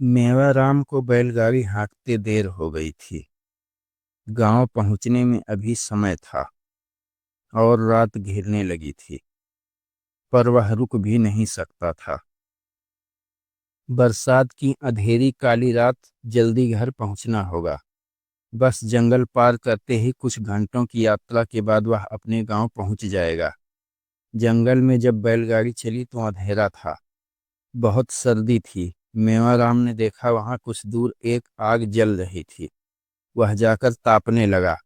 मेवाराम को बैलगाड़ी हाँकते देर हो गई थी। गांव पहुंचने में अभी समय था और रात घिरने लगी थी, पर वह रुक भी नहीं सकता था। बरसात की अंधेरी काली रात, जल्दी घर पहुंचना होगा। बस जंगल पार करते ही कुछ घंटों की यात्रा के बाद वह अपने गांव पहुंच जाएगा। जंगल में जब बैलगाड़ी चली तो अंधेरा था, बहुत सर्दी थी। मेवाराम ने देखा वहां कुछ दूर एक आग जल रही थी। वह जाकर तापने लगा,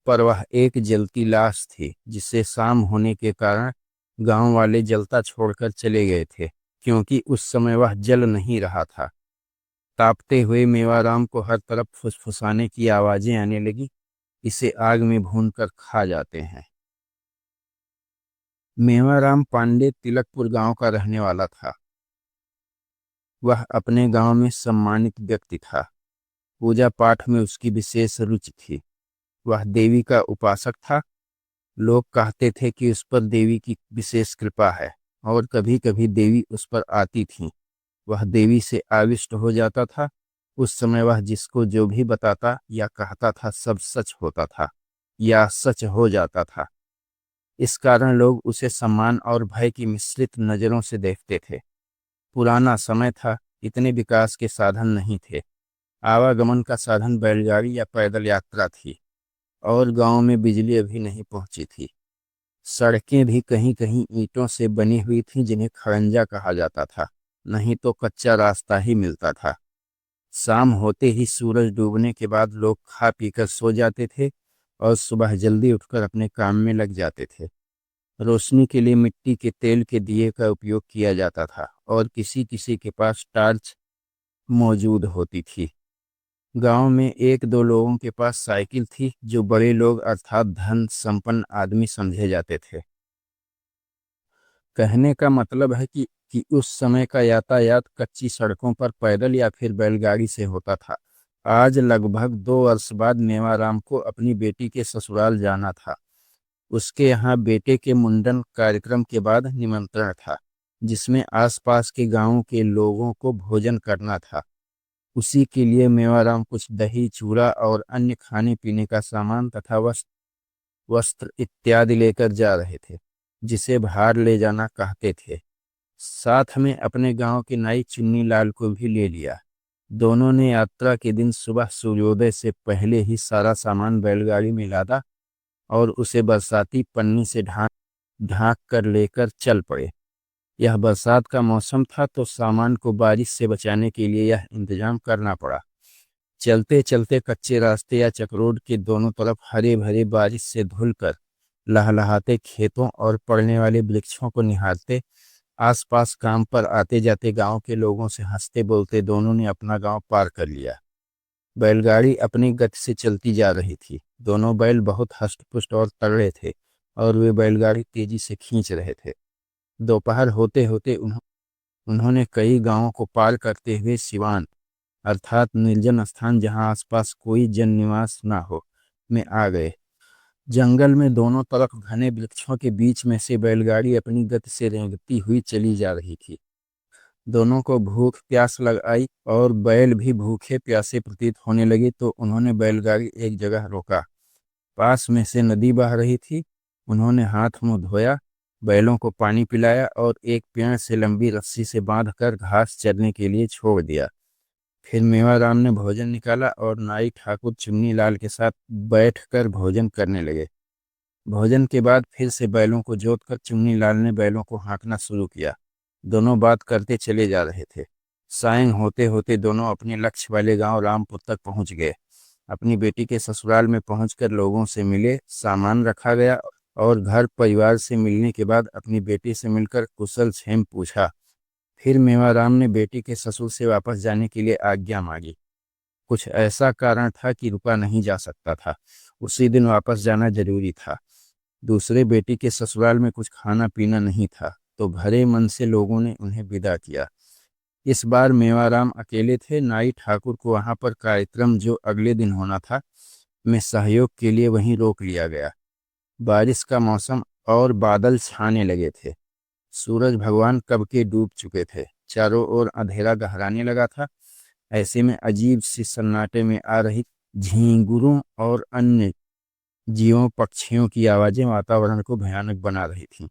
पर वह एक जलती लाश थी जिसे शाम होने के कारण गांव वाले जलता छोड़कर चले गए थे, क्योंकि उस समय वह जल नहीं रहा था। तापते हुए मेवाराम को हर तरफ फुसफुसाने की आवाजें आने लगी। इसे आग में भूनकर खा जाते हैं। मेवाराम पांडे तिलकपुर गांव का रहने वाला था। वह अपने गांव में सम्मानित व्यक्ति था। पूजा पाठ में उसकी विशेष रुचि थी। वह देवी का उपासक था। लोग कहते थे कि उस पर देवी की विशेष कृपा है और कभी कभी देवी उस पर आती थी। वह देवी से आविष्ट हो जाता था। उस समय वह जिसको जो भी बताता या कहता था सब सच होता था या सच हो जाता था। इस कारण लोग उसे सम्मान और भय की मिश्रित नजरों से देखते थे। पुराना समय था, इतने विकास के साधन नहीं थे। आवागमन का साधन बैलगाड़ी या पैदल यात्रा थी, और गांव में बिजली अभी नहीं पहुंची थी। सड़कें भी कहीं कहीं ईंटों से बनी हुई थीं, जिन्हें खड़ंजा कहा जाता था, नहीं तो कच्चा रास्ता ही मिलता था। शाम होते ही सूरज डूबने के बाद लोग खा पीकर सो जाते थे और सुबह जल्दी उठकर अपने काम में लग जाते थे। रोशनी के लिए मिट्टी के तेल के दिए का उपयोग किया जाता था और किसी किसी के पास टार्च मौजूद होती थी। गांव में एक दो लोगों के पास साइकिल थी, जो बड़े लोग अर्थात धन संपन्न आदमी समझे जाते थे। कहने का मतलब है कि उस समय का यातायात कच्ची सड़कों पर पैदल या फिर बैलगाड़ी से होता था। आज लगभग 2 वर्ष बाद मेवाराम को अपनी बेटी के ससुराल जाना था। उसके यहाँ बेटे के मुंडन कार्यक्रम के बाद निमंत्रण था, जिसमें आसपास के गांवों के लोगों को भोजन करना था। उसी के लिए मेवाराम कुछ दही चूड़ा और अन्य खाने पीने का सामान तथा वस्त्र इत्यादि लेकर जा रहे थे, जिसे भार ले जाना कहते थे। साथ में अपने गांव के नाई चुन्नी लाल को भी ले लिया। दोनों ने यात्रा के दिन सुबह सूर्योदय से पहले ही सारा सामान बैलगाड़ी में लादा और उसे बरसाती पन्नी से ढांक ढांक कर लेकर चल पड़े। यह बरसात का मौसम था, तो सामान को बारिश से बचाने के लिए यह इंतजाम करना पड़ा। चलते चलते कच्चे रास्ते या चकरोड के दोनों तरफ हरे भरे बारिश से धुलकर लहलहाते खेतों और पड़ने वाले वृक्षों को निहारते आसपास काम पर आते जाते गांव के लोगों से हंसते बोलते दोनों ने अपना गांव पार कर लिया। बैलगाड़ी अपनी गति से चलती जा रही थी। दोनों बैल बहुत हष्टपुष्ट और तगड़े थे और वे बैलगाड़ी तेजी से खींच रहे थे। दोपहर होते होते उन्होंने कई गांवों को पार करते हुए सिवान अर्थात निर्जन स्थान, जहां आसपास कोई जन निवास ना हो, में आ गए। जंगल में दोनों तरफ घने वृक्षों के बीच में से बैलगाड़ी अपनी गति से रेंगती हुई चली जा रही थी। दोनों को भूख प्यास लग आई और बैल भी भूखे प्यासे प्रतीत होने लगे, तो उन्होंने बैलगाड़ी एक जगह रोका। पास में से नदी बह रही थी। उन्होंने हाथ मुंह धोया, बैलों को पानी पिलाया और एक पेड़ से लंबी रस्सी से बांधकर घास चरने के लिए छोड़ दिया। फिर मेवाराम ने भोजन निकाला और नाई ठाकुर चुन्नी लाल के साथ बैठकर भोजन करने लगे। भोजन के बाद फिर से बैलों को जोतकर चुन्नी लाल ने बैलों को हाँकना शुरू किया। दोनों बात करते चले जा रहे थे। सायं होते होते दोनों अपने लक्ष्य वाले गांव रामपुर तक पहुंच गए। अपनी बेटी के ससुराल में पहुंचकर लोगों से मिले, सामान रखा गया और घर परिवार से मिलने के बाद अपनी बेटी से मिलकर कुशल क्षेम पूछा। फिर मेवाराम ने बेटी के ससुर से वापस जाने के लिए आज्ञा मांगी। कुछ ऐसा कारण था कि रुका नहीं जा सकता था। उसी दिन वापस जाना जरूरी था। दूसरे बेटी के ससुराल में कुछ खाना पीना नहीं था, तो भरे मन से लोगों ने उन्हें विदा किया। इस बार मेवाराम अकेले थे। नाई ठाकुर को वहां पर कार्यक्रम, जो अगले दिन होना था, में सहयोग के लिए वहीं रोक लिया गया। बारिश का मौसम और बादल छाने लगे थे। सूरज भगवान कब के डूब चुके थे। चारों ओर अंधेरा गहराने लगा था। ऐसे में अजीब सी सन्नाटे में आ रही झींगुरों और अन्य जीवों पक्षियों की आवाजें वातावरण को भयानक बना रही थीं।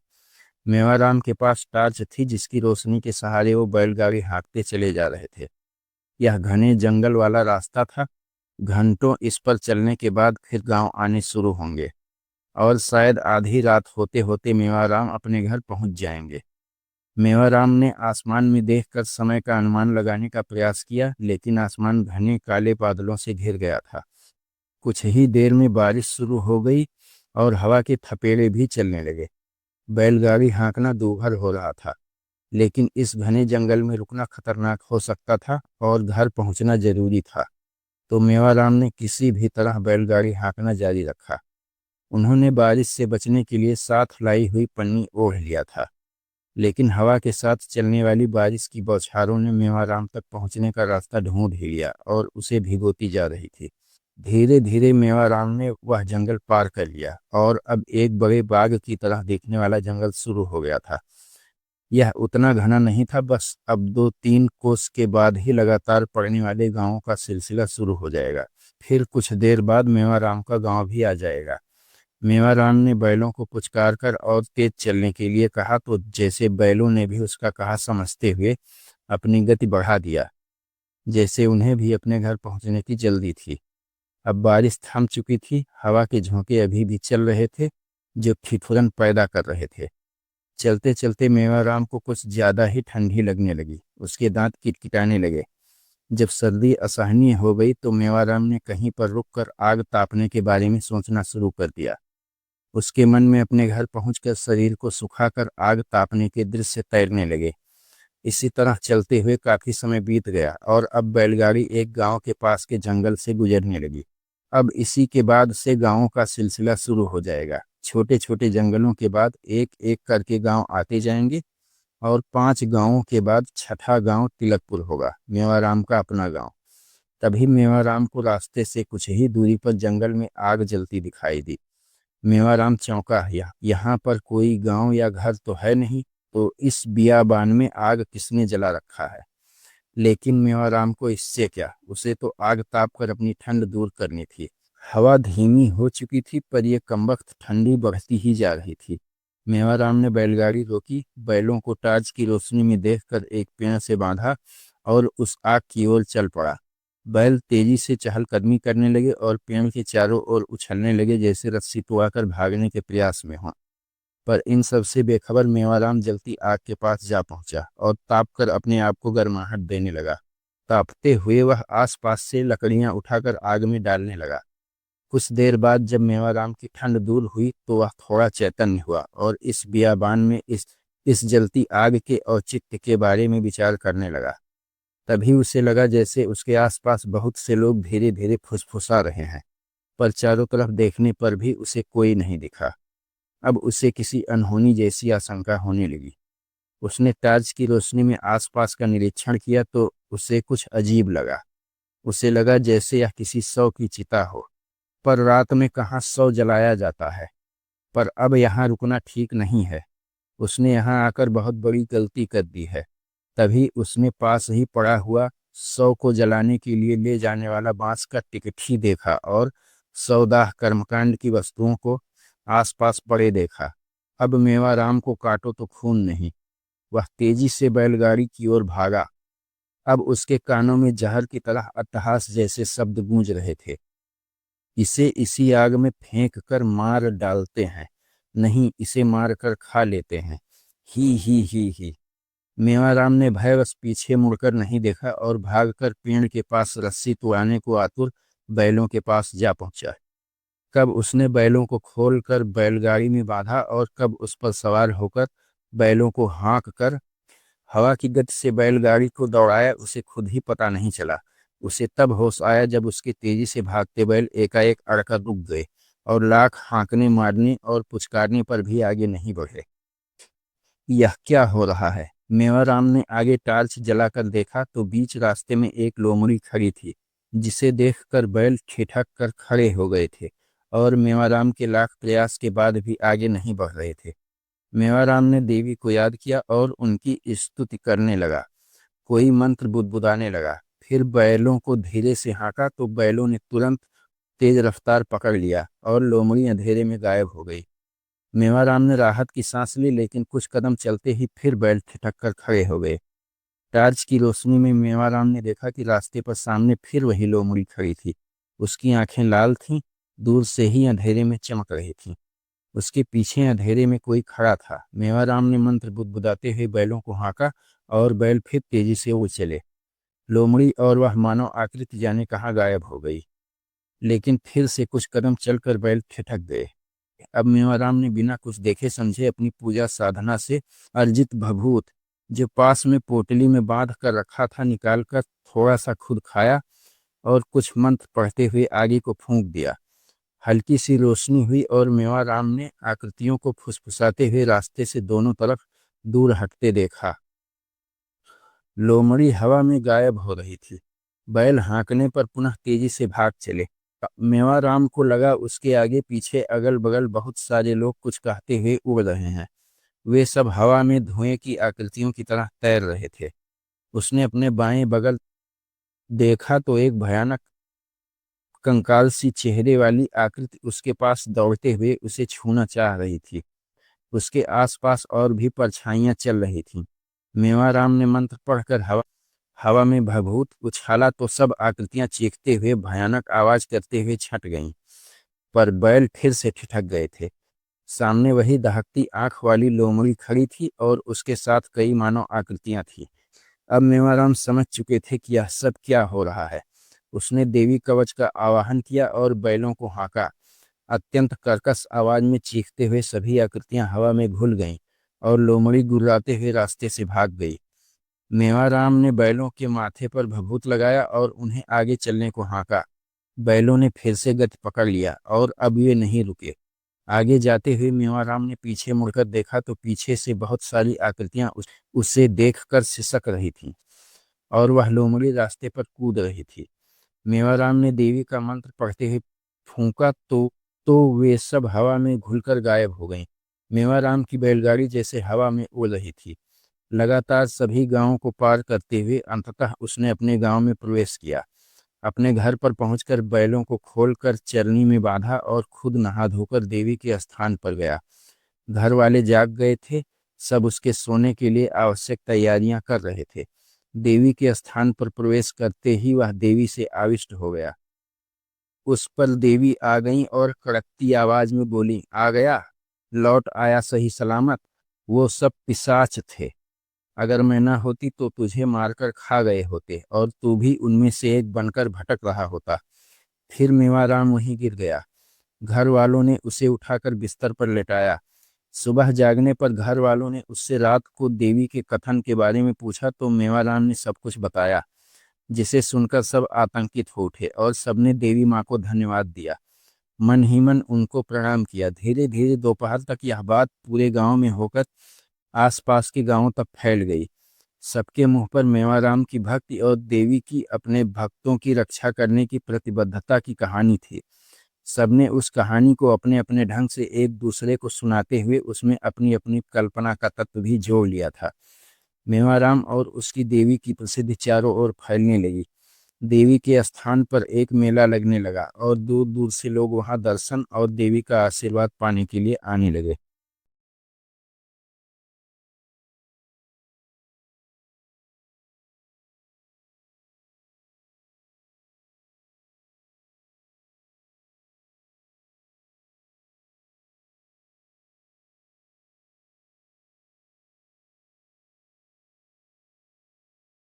मेवाराम के पास टॉर्च थी, जिसकी रोशनी के सहारे वो बैलगाड़ी हाँकते चले जा रहे थे। यह घने जंगल वाला रास्ता था। घंटों इस पर चलने के बाद फिर गांव आने शुरू होंगे और शायद आधी रात होते होते मेवाराम अपने घर पहुंच जाएंगे। मेवाराम ने आसमान में देखकर समय का अनुमान लगाने का प्रयास किया, लेकिन आसमान घने काले बादलों से घिर गया था। कुछ ही देर में बारिश शुरू हो गई और हवा के थपेड़े भी चलने लगे। बैलगाड़ी हाँकना दूभर हो रहा था, लेकिन इस घने जंगल में रुकना खतरनाक हो सकता था और घर पहुंचना जरूरी था। तो मेवाराम ने किसी भी तरह बैलगाड़ी हाँकना जारी रखा। उन्होंने बारिश से बचने के लिए साथ लाई हुई पन्नी ओढ़ लिया था, लेकिन हवा के साथ चलने वाली बारिश की बौछारों ने मेवाराम तक पहुंचने का रास्ता ढूंढ ही लिया और उसे भिगोती जा रही थी। धीरे धीरे मेवाराम ने वह जंगल पार कर लिया और अब एक बड़े बाग की तरह दिखने वाला जंगल शुरू हो गया था। यह उतना घना नहीं था, बस अब 2-3 कोस के बाद ही लगातार पड़ने वाले गांवों का सिलसिला शुरू हो जाएगा। फिर कुछ देर बाद मेवाराम का गांव भी आ जाएगा। मेवाराम ने बैलों को पुचकार कर और तेज चलने के लिए कहा, तो जैसे बैलों ने भी उसका कहा समझते हुए अपनी गति बढ़ा दिया, जैसे उन्हें भी अपने घर पहुंचने की जल्दी थी। अब बारिश थम चुकी थी। हवा के झोंके अभी भी चल रहे थे, जो ठिठुरन पैदा कर रहे थे। चलते चलते मेवाराम को कुछ ज्यादा ही ठंडी लगने लगी। उसके दांत किटकिटाने लगे। जब सर्दी असहनीय हो गई तो मेवाराम ने कहीं पर रुककर आग तापने के बारे में सोचना शुरू कर दिया। उसके मन में अपने घर पहुंचकर शरीर को सुखाकर आग तापने के दृश्य तैरने लगे। इसी तरह चलते हुए काफी समय बीत गया और अब बैलगाड़ी एक गांव के पास के जंगल से गुजरने लगी। अब इसी के बाद से गांवों का सिलसिला शुरू हो जाएगा। छोटे छोटे जंगलों के बाद एक एक करके गांव आते जाएंगे और 5 गांवों के बाद छठा गांव तिलकपुर होगा, मेवाराम का अपना गांव। तभी मेवाराम को रास्ते से कुछ ही दूरी पर जंगल में आग जलती दिखाई दी। मेवाराम चौंका। यहाँ पर कोई गांव या घर तो है नहीं, तो इस बियाबान में आग किसने जला रखा है? लेकिन मेवाराम को इससे क्या, उसे तो आग ताप कर अपनी ठंड दूर करनी थी। हवा धीमी हो चुकी थी, पर यह कमबख्त ठंडी बढ़ती ही जा रही थी। मेवाराम ने बैलगाड़ी रोकी, बैलों को टार्च की रोशनी में देखकर एक पेड़ से बांधा और उस आग की ओर चल पड़ा। बैल तेजी से चहलकदमी करने लगे और पेड़ के चारों ओर उछलने लगे, जैसे रस्सी तोड़कर भागने के प्रयास में हों। पर इन सब से बेखबर मेवाराम जलती आग के पास जा पहुंचा और ताप कर अपने आप को गर्माहट देने लगा। तापते हुए वह आसपास से लकड़ियां उठाकर आग में डालने लगा। कुछ देर बाद जब मेवाराम की ठंड दूर हुई तो वह थोड़ा चैतन्य हुआ और इस बियाबान में इस जलती आग के औचित्य के बारे में विचार करने लगा। तभी उसे लगा जैसे उसके आसपास बहुत से लोग धीरे धीरे फुसफुसा रहे हैं, पर चारों तरफ देखने पर भी उसे कोई नहीं दिखा। अब उसे किसी अनहोनी जैसी आशंका होने लगी। उसने टॉर्च की रोशनी में आसपास का निरीक्षण किया तो उसे कुछ अजीब लगा। उसे लगा जैसे यह किसी शव की चिता हो, पर रात में कहाँ शव जलाया जाता है। पर अब यहाँ रुकना ठीक नहीं है। उसने यहाँ आकर बहुत बड़ी गलती कर दी है। तभी उसने पास ही पड़ा हुआ शव को जलाने के लिए ले जाने वाला बांस का टिकठी देखा और सौदाह कर्मकांड की वस्तुओं को आसपास पड़े देखा। अब मेवाराम को काटो तो खून नहीं। वह तेजी से बैलगाड़ी की ओर भागा। अब उसके कानों में जहर की तरह अट्टहास जैसे शब्द गूंज रहे थे। इसे इसी आग में फेंक कर मार डालते हैं, नहीं इसे मार कर खा लेते हैं। ही। मेवाराम ने भयवश पीछे मुड़कर नहीं देखा और भागकर पेड़ के पास रस्सी तुड़ाने को आतुर बैलों के पास जा पहुंचा। कब उसने बैलों को खोलकर बैलगाड़ी में बांधा और कब उस पर सवार होकर बैलों को हाँक कर हवा की गति से बैलगाड़ी को दौड़ाया, उसे खुद ही पता नहीं चला। उसे तब होश आया जब उसके तेजी से भागते बैल एकाएक अड़कर रुक गए और लाख हाँकने मारने और पुचकारने पर भी आगे नहीं बढ़े। यह क्या हो रहा है? मेवाराम ने आगे टॉर्च जलाकर देखा तो बीच रास्ते में एक लोमड़ी खड़ी थी, जिसे देखकर बैल ठिठक कर खड़े हो गए थे और मेवाराम के लाख प्रयास के बाद भी आगे नहीं बढ़ रहे थे। मेवाराम ने देवी को याद किया और उनकी स्तुति करने लगा। कोई मंत्र बुदबुदाने लगा। फिर बैलों को धीरे से हाँका तो बैलों ने तुरंत तेज रफ्तार पकड़ लिया और लोमड़ी अंधेरे में गायब हो गई। मेवाराम ने राहत की सांस ली, लेकिन कुछ कदम चलते ही फिर बैल ठिठक कर खड़े हो गए। टॉर्च की रोशनी में मेवाराम ने देखा कि रास्ते पर सामने फिर वही लोमड़ी खड़ी थी। उसकी आंखें लाल थीं, दूर से ही अंधेरे में चमक रही थीं। उसके पीछे अंधेरे में कोई खड़ा था। मेवाराम ने मंत्र बुदबुदाते हुए बैलों को हाँका और बैल फिर तेजी से उड़ चले। लोमड़ी और वह मानव आकृति जाने कहाँ गायब हो गई। लेकिन फिर से कुछ कदम चलकर बैल ठिठक गए। अब मेवाराम ने बिना कुछ देखे समझे अपनी पूजा साधना से अर्जित भभूत, जो पास में पोटली में बांध कर रखा था, निकालकर थोड़ा सा खुद खाया और कुछ मंत्र पढ़ते हुए आगे को फूंक दिया। हल्की सी रोशनी हुई और मेवाराम ने आकृतियों को फुसफुसाते हुए रास्ते से दोनों तरफ दूर हटते देखा। लोमड़ी हवा में गायब हो रही थी। बैल हाँकने पर पुनः तेजी से भाग चले। मेवाराम को लगा उसके आगे पीछे अगल बगल बहुत सारे लोग कुछ कहते हुए उड़ रहे हैं। वे सब हवा में धुएं की आकृतियों की तरह तैर रहे थे। उसने अपने बाएं बगल देखा तो एक भयानक कंकाल सी चेहरे वाली आकृति उसके पास दौड़ते हुए उसे छूना चाह रही थी। उसके आसपास और भी परछाइयां चल रही थीं। मेवाराम ने मंत्र पढ़कर हवा में भभूत उछाला तो सब आकृतियां चीखते हुए भयानक आवाज करते हुए छट गईं। पर बैल फिर से ठिठक गए थे। सामने वही दहकती आंख वाली लोमड़ी खड़ी थी और उसके साथ कई मानव आकृतियां थीं। अब मेवाराम समझ चुके थे कि यह सब क्या हो रहा है। उसने देवी कवच का आवाहन किया और बैलों को हाँका। अत्यंत कर्कश आवाज में चीखते हुए सभी आकृतियां हवा में घुल गईं और लोमड़ी गुर्राते हुए रास्ते से भाग गई। मेवाराम ने बैलों के माथे पर भभूत लगाया और उन्हें आगे चलने को हाँका। बैलों ने फिर से गति पकड़ लिया और अब वे नहीं रुके। आगे जाते हुए मेवाराम ने पीछे मुड़कर देखा तो पीछे से बहुत सारी आकृतियां उसे देखकर सिसक रही थीं और वह लोमड़ी रास्ते पर कूद रही थी। मेवाराम ने देवी का मंत्र पढ़ते हुए फूंका तो वे सब हवा में घुलकर गायब हो गईं। मेवाराम की बैलगाड़ी जैसे हवा में उड़ रही थी। लगातार सभी गांवों को पार करते हुए अंततः उसने अपने गांव में प्रवेश किया। अपने घर पर पहुंचकर बैलों को खोलकर चरनी में बांधा और खुद नहा धोकर देवी के स्थान पर गया। घर वाले जाग गए थे। सब उसके सोने के लिए आवश्यक तैयारियां कर रहे थे। देवी के स्थान पर प्रवेश करते ही वह देवी से आविष्ट हो गया। उस पर देवी आ गईं और कड़कती आवाज में बोली, आ गया, लौट आया सही सलामत। वो सब पिशाच थे। अगर मैं ना होती तो तुझे मारकर खा गए होते और तू भी उनमें से एक बनकर भटक रहा होता। फिर मेवाराम वहीं गिर गया। घर वालों ने उसे उठाकर बिस्तर पर लेटाया। सुबह जागने पर घर वालों ने उससे रात को देवी के कथन के बारे में पूछा तो मेवाराम ने सब कुछ बताया, जिसे सुनकर सब आतंकित हो उठे और सबने देवी माँ को धन्यवाद दिया। मन ही मन उनको प्रणाम किया। धीरे धीरे दोपहर तक यह बात पूरे गांव में होकर आसपास के गांवों तक फैल गई। सबके मुंह पर मेवाराम की भक्ति और देवी की अपने भक्तों की रक्षा करने की प्रतिबद्धता की कहानी थी। सबने उस कहानी को अपने अपने ढंग से एक दूसरे को सुनाते हुए उसमें अपनी अपनी कल्पना का तत्व भी जोड़ लिया था। मेवाराम और उसकी देवी की प्रसिद्धि चारों ओर फैलने लगी। देवी के स्थान पर एक मेला लगने लगा और दूर दूर से लोग वहां दर्शन और देवी का आशीर्वाद पाने के लिए आने लगे।